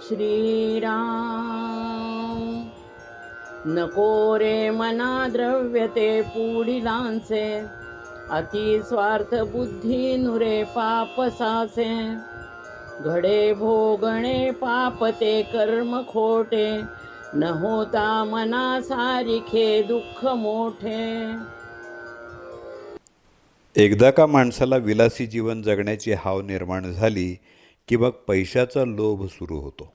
श्रीराम. नको रे मना द्रव्य ते पुढिलांचे, अति स्वार्थ बुद्धी नुरे पाप साचे. घडे भोगणे पाप ते कर्म खोटे, न होता मना सारिखे दुःख मोठे. एकदा का माणसाला विलासी जीवन जगण्याची हाव निर्माण झाली की मग पैशाचा लोभ सुरू होतो.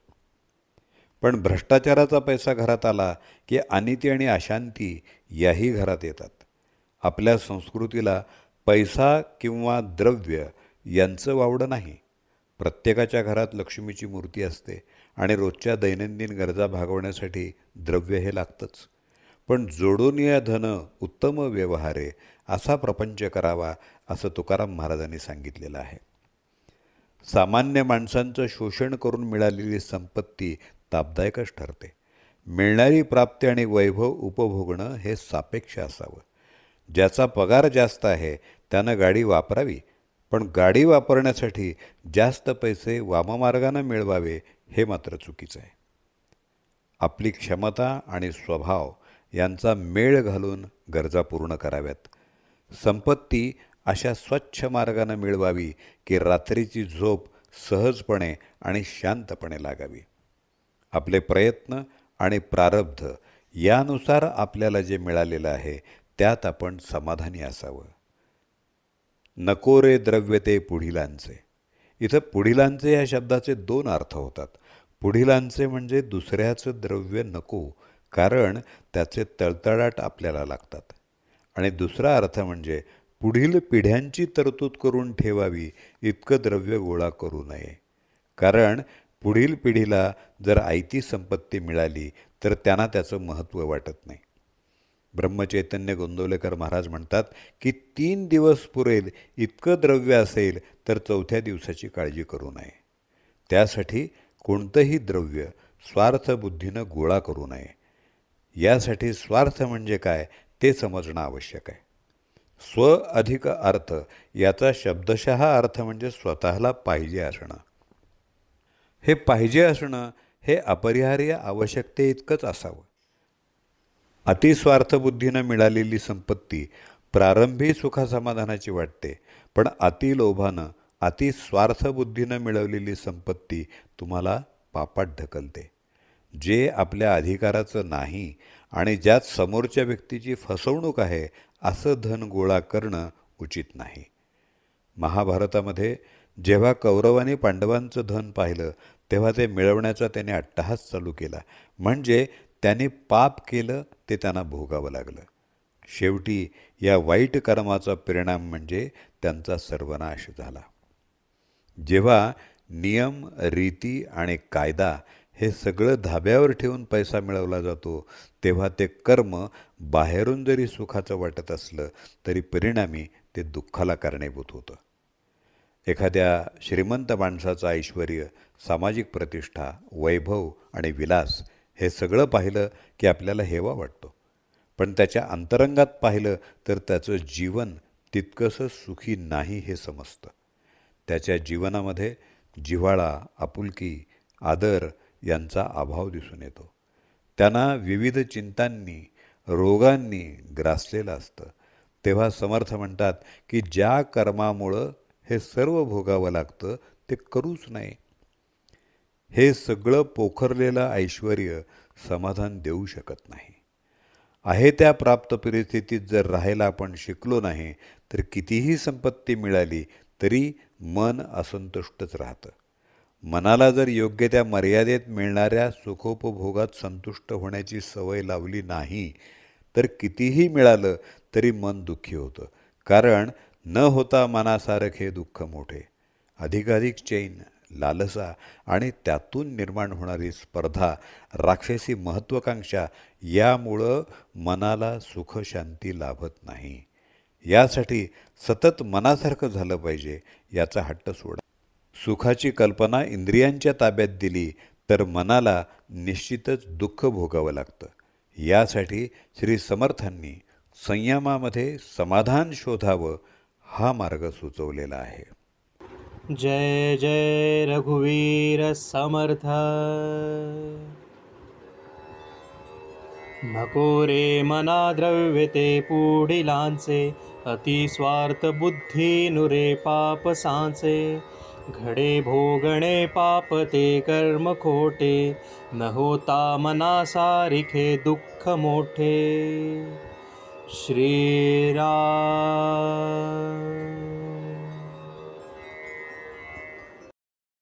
पण भ्रष्टाचाराचा पैसा घरात आला की अनिती आणि अशांती याही घरात येतात. आपल्या संस्कृतीला पैसा किंवा द्रव्य यांचं वावडं नाही. प्रत्येकाच्या घरात लक्ष्मीची मूर्ती असते आणि रोजच्या दैनंदिन गरजा भागवण्यासाठी द्रव्य हे लागतंच. पण जोडून या धन उत्तम व्यवहारे असा प्रपंच करावा असं तुकाराम महाराजांनी सांगितलेलं आहे. सामान्य माणसांचं शोषण करून मिळालेली संपत्ती तापदायकच ठरते. मिळणारी प्राप्ती आणि वैभव उपभोगणं हे सापेक्ष असावं. ज्याचा पगार जास्त आहे त्यानं गाडी वापरावी, पण गाडी वापरण्यासाठी जास्त पैसे वाममार्गानं मिळवावे हे मात्र चुकीचं आहे. आपली क्षमता आणि स्वभाव यांचा मेळ घालून गरजा पूर्ण कराव्यात. संपत्ती अशा स्वच्छ मार्गानं मिळवावी की रात्रीची झोप सहजपणे आणि शांतपणे लागावी. आपले प्रयत्न आणि प्रारब्ध यानुसार आपल्याला जे मिळालेलं आहे त्यात आपण समाधानी असावं. नको रे द्रव्य ते पुढिलांचे. इथं पुढिलांचे या शब्दाचे दोन अर्थ होतात. पुढिलांचे म्हणजे दुसऱ्याचं द्रव्य नको, कारण त्याचे तळतळाट आपल्याला लागतात. आणि दुसरा अर्थ म्हणजे पुढील पिढ्यांची तरतूद करून ठेवावी इतकं द्रव्य गोळा करू नये, कारण पुढील पिढीला जर आयती संपत्ती मिळाली तर त्यांना त्याचं महत्त्व वाटत नाही. ब्रह्मचैतन्य गोंदवलेकर महाराज म्हणतात की 3 दिवस पुरेल इतकं द्रव्य असेल तर 4थ्या दिवसाची काळजी करू नये. त्यासाठी कोणतंही द्रव्य स्वार्थबुद्धीनं गोळा करू नये. यासाठी स्वार्थ म्हणजे काय ते समजणं आवश्यक आहे. स्व अधिक अर्थ याचा शब्दशः अर्थ म्हणजे स्वतःला पाहिजे असणं. हे पाहिजे असणं हे अपरिहार्य आवश्यकते इतकंच असावं. अतिस्वार्थबुद्धीनं मिळालेली संपत्ती प्रारंभी सुखासमाधानाची वाटते, पण अतिलोभानं अतिस्वार्थबुद्धीनं मिळवलेली संपत्ती तुम्हाला पापात ढकलते. जे आपल्या अधिकाराचं नाही आणि ज्यात समोरच्या व्यक्तीची फसवणूक आहे असं धन गोळा करणं उचित नाही. महाभारतामध्ये जेव्हा कौरवांनी पांडवांचं धन पाहिलं तेव्हा ते मिळवण्याचा त्याने अट्टहास चालू केला. म्हणजे त्याने पाप केलं ते त्यांना भोगावं लागलं. शेवटी या वाईट कर्माचा परिणाम म्हणजे त्यांचा सर्वनाश झाला. जेव्हा नियम, रीती आणि कायदा हे सगळं धाब्यावर ठेवून पैसा मिळवला जातो तेव्हा ते कर्म बाहेरून जरी सुखाचं वाटत असलं तरी परिणामी ते दुःखाला कारणीभूत होतं. एखाद्या श्रीमंत माणसाचं ऐश्वर, सामाजिक प्रतिष्ठा, वैभव आणि विलास हे सगळं पाहिलं की आपल्याला हेवा वाटतो. पण त्याच्या अंतरंगात पाहिलं तर त्याचं जीवन तितकंसं सुखी नाही हे समजतं. त्याच्या जीवनामध्ये जिव्हाळा, आपुलकी, आदर यांचा अभाव दिसून येतो. त्यांना विविध चिंतांनी, रोगांनी ग्रासलेलं असतं. तेव्हा समर्थ म्हणतात की ज्या कर्मामुळं हे सर्व भोगावं लागतं ते करूच नये. हे सगळं पोखरलेलं ऐश्वर समाधान देऊ शकत नाही. आहे त्या प्राप्त परिस्थितीत जर राहायला आपण शिकलो नाही तर कितीही संपत्ती मिळाली तरी मन असंतुष्टच राहतं. मनाला जर योग्य त्या मर्यादेत मिळणाऱ्या सुखोपभोगात संतुष्ट होण्याची सवय लावली नाही तर कितीही मिळालं तरी मन दुःखी होतं. कारण न होता मनासारखे दुःख मोठे. अधिकाधिक चैन, लालसा आणि त्यातून निर्माण होणारी स्पर्धा, राक्षसी महत्त्वाकांक्षा यामुळं मनाला सुखशांती लाभत नाही. यासाठी सतत मनासारखं झालं पाहिजे याचा हट्ट सोडा. सुखाची कल्पना इंद्रियांच्या ताब्यात दिली तर मनाला निश्चितच दुःख भोगावं लागतं. यासाठी श्री समर्थांनी संयमामध्ये समाधान शोधावं हा मार्ग सुचवलेला आहे. जय जय रघुवीर समर्थ। नको रे मना द्रव्य ते पुढिलांचे, अति स्वार्थ बुद्धी नुरे पाप सांचे। घडे भोगणे पाप ते कर्म खोटे, न होता मना सारिखे दुःख. ข मोठे। श्रीराम श्रीराम श्रीराम